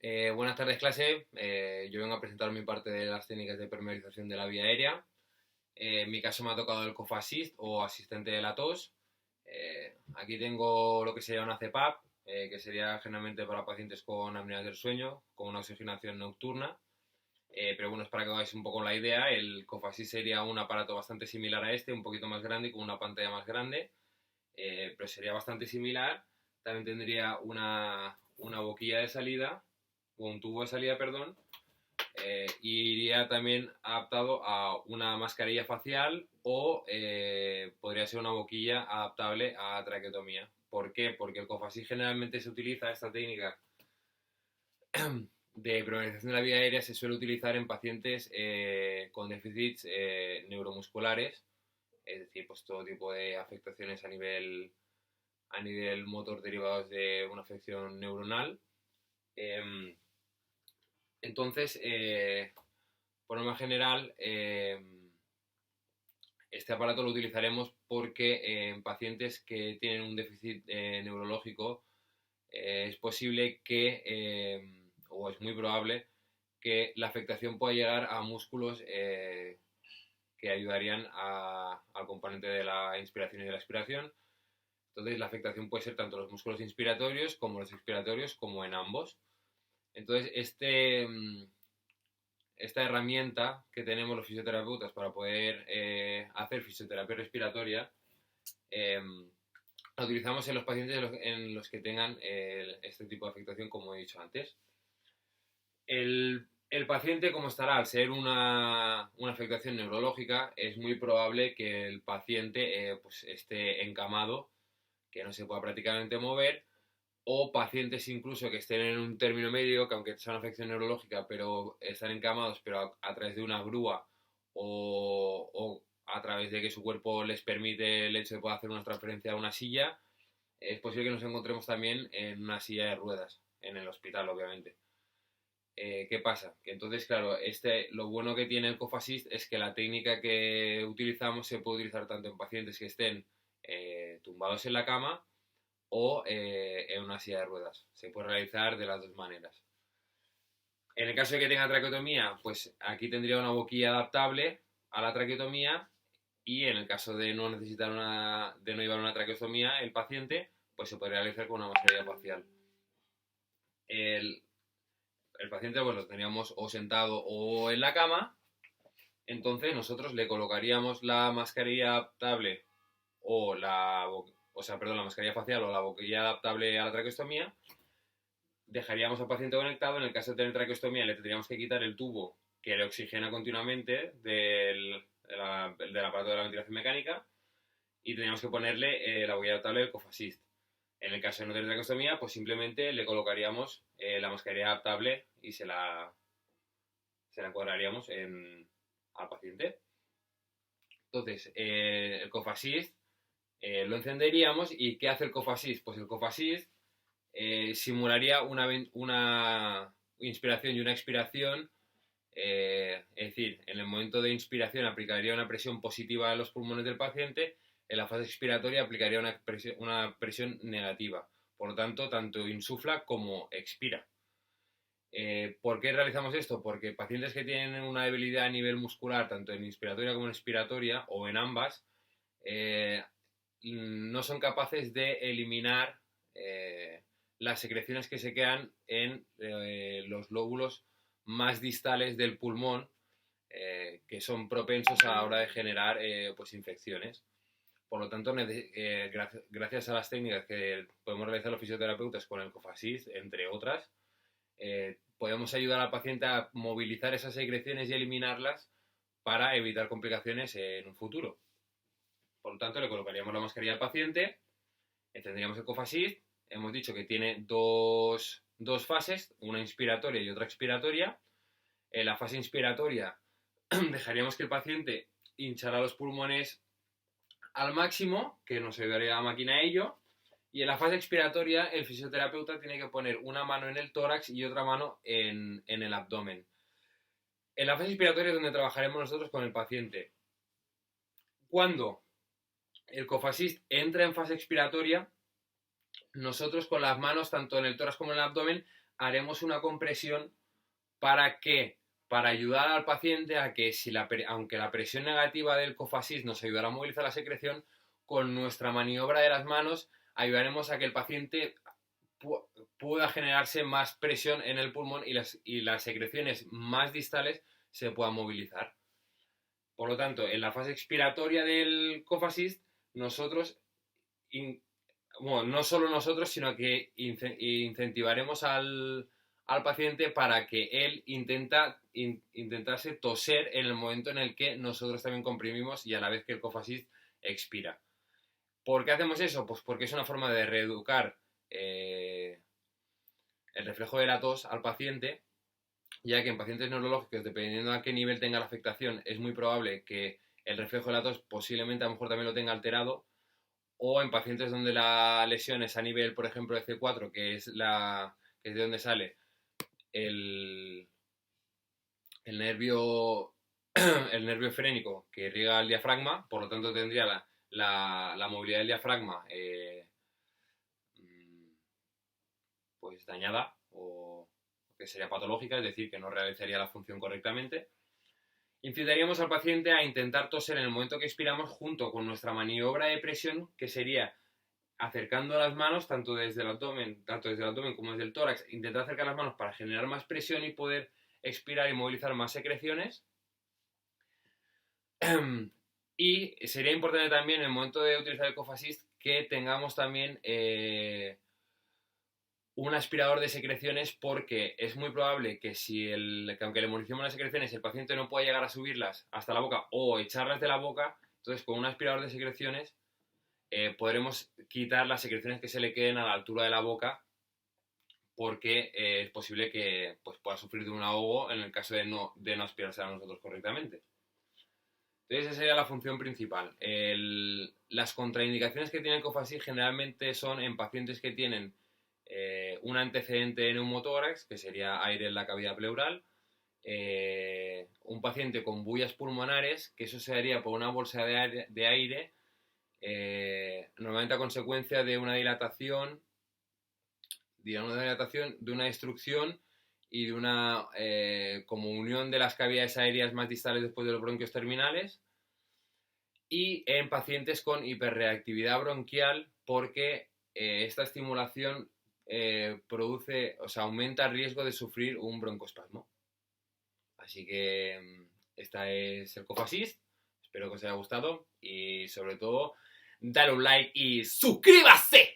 Buenas tardes, clase. Yo vengo a presentar mi parte de las técnicas de permeabilización de la vía aérea. En mi caso me ha tocado el Cough Assist o asistente de la tos. Aquí tengo lo que sería una CPAP, que sería generalmente para pacientes con apneas del sueño, con una oxigenación nocturna. Pero bueno, es para que hagáis un poco la idea. El Cough Assist sería un aparato bastante similar a este, un poquito más grande y con una pantalla más grande, pero sería bastante similar. También tendría una boquilla de salida, o un tubo de salida, perdón, y iría también adaptado a una mascarilla facial o podría ser una boquilla adaptable a traqueotomía. ¿Por qué? Porque el COFASI generalmente se utiliza, esta técnica de progresión de la vía aérea se suele utilizar en pacientes con déficits neuromusculares, es decir, pues todo tipo de afectaciones a nivel motor derivados de una afección neuronal. Eh, entonces, por norma general, este aparato lo utilizaremos porque en pacientes que tienen un déficit neurológico es posible o es muy probable, que la afectación pueda llegar a músculos que ayudarían al componente de la inspiración y de la expiración. Entonces la afectación puede ser tanto los músculos inspiratorios como los expiratorios, como en ambos. Entonces esta herramienta que tenemos los fisioterapeutas para poder hacer fisioterapia respiratoria, eh, la utilizamos en los pacientes en los que tengan este tipo de afectación, como he dicho antes. El paciente, como estará, al ser una afectación neurológica, es muy probable que el paciente pues esté encamado, que no se pueda prácticamente mover, o pacientes incluso que estén en un término medio, que aunque sea una afección neurológica, pero están encamados, pero a través de una grúa o a través de que su cuerpo les permite el hecho de poder hacer una transferencia a una silla, es posible que nos encontremos también en una silla de ruedas, en el hospital, obviamente. ¿Qué pasa? Que entonces, claro, lo bueno que tiene el Cough Assist es que la técnica que utilizamos se puede utilizar tanto en pacientes que estén tumbados en la cama o en una silla de ruedas. Se puede realizar de las dos maneras. En el caso de que tenga traqueotomía, pues aquí tendría una boquilla adaptable a la traqueotomía, y en el caso de no necesitar de no llevar una traqueotomía el paciente, pues se podría realizar con una mascarilla facial. El, el paciente pues lo tendríamos o sentado o en la cama. Entonces nosotros le colocaríamos la mascarilla adaptable la mascarilla facial o la boquilla adaptable a la traqueostomía. Dejaríamos al paciente conectado. En el caso de tener traqueostomía, le tendríamos que quitar el tubo que le oxigena continuamente del aparato de la ventilación mecánica, y tendríamos que ponerle la boquilla adaptable del Cough Assist. En el caso de no tener traqueostomía, pues simplemente le colocaríamos la mascarilla adaptable y se la encuadraríamos al paciente. Entonces, el Cough Assist lo encenderíamos. ¿Y qué hace el Cough Assist? Pues el Cough Assist simularía una inspiración y una expiración. Es decir, en el momento de inspiración aplicaría una presión positiva a los pulmones del paciente, en la fase expiratoria aplicaría una presión negativa. Por lo tanto, tanto insufla como expira. ¿Por qué realizamos esto? Porque pacientes que tienen una debilidad a nivel muscular, tanto en inspiratoria como en expiratoria, o en ambas, no son capaces de eliminar las secreciones que se quedan en los lóbulos más distales del pulmón, que son propensos a la hora de generar pues infecciones. Por lo tanto, gracias a las técnicas que podemos realizar los fisioterapeutas con el Cough Assist, entre otras, podemos ayudar al paciente a movilizar esas secreciones y eliminarlas para evitar complicaciones en un futuro. Por lo tanto, le colocaríamos la mascarilla al paciente, encenderíamos el Cough Assist. Hemos dicho que tiene dos fases, una inspiratoria y otra expiratoria. En la fase inspiratoria dejaríamos que el paciente hinchara los pulmones al máximo, que nos ayudaría la máquina a ello. Y en la fase expiratoria, el fisioterapeuta tiene que poner una mano en el tórax y otra mano en el abdomen. En la fase expiratoria es donde trabajaremos nosotros con el paciente. Cuando el Cough Assist entra en fase expiratoria, nosotros con las manos, tanto en el tórax como en el abdomen, haremos una compresión para ayudar al paciente a que aunque la presión negativa del cofasit nos ayudará a movilizar la secreción, con nuestra maniobra de las manos ayudaremos a que el paciente pueda generarse más presión en el pulmón y las secreciones más distales se puedan movilizar. Por lo tanto, en la fase expiratoria del cofasit, nosotros, no solo nosotros, sino que incentivaremos al paciente para que él intentase toser en el momento en el que nosotros también comprimimos y a la vez que el cofasit expira. ¿Por qué hacemos eso? Pues porque es una forma de reeducar el reflejo de la tos al paciente, ya que en pacientes neurológicos, dependiendo a qué nivel tenga la afectación, es muy probable que el reflejo de la tos posiblemente a lo mejor también lo tenga alterado, o en pacientes donde la lesión es a nivel, por ejemplo, de C4, que es de donde sale el nervio frénico que irriga el diafragma, por lo tanto tendría la movilidad del diafragma pues dañada o que sería patológica, es decir, que no realizaría la función correctamente. Incitaríamos al paciente a intentar toser en el momento que expiramos junto con nuestra maniobra de presión, que sería acercando las manos, tanto desde el abdomen como desde el tórax, intentar acercar las manos para generar más presión y poder expirar y movilizar más secreciones. Y sería importante también en el momento de utilizar el cofasit que tengamos también un aspirador de secreciones, porque es muy probable que aunque le movilicemos las secreciones, el paciente no pueda llegar a subirlas hasta la boca o echarlas de la boca. Entonces, con un aspirador de secreciones podremos quitar las secreciones que se le queden a la altura de la boca, porque es posible que pues, pueda sufrir de un ahogo en el caso de no aspirarse a nosotros correctamente. Entonces, esa sería la función principal. Las contraindicaciones que tiene el cofasit generalmente son en pacientes que tienen un antecedente de neumotórax, que sería aire en la cavidad pleural, un paciente con bullas pulmonares, que eso se haría por una bolsa de aire normalmente a consecuencia de una dilatación, de una destrucción y de una como unión de las cavidades aéreas más distales después de los bronquios terminales, y en pacientes con hiperreactividad bronquial, porque esta estimulación aumenta el riesgo de sufrir un broncoespasmo. Así que esta es el cofasit. Espero que os haya gustado y sobre todo dale un like y ¡suscríbase!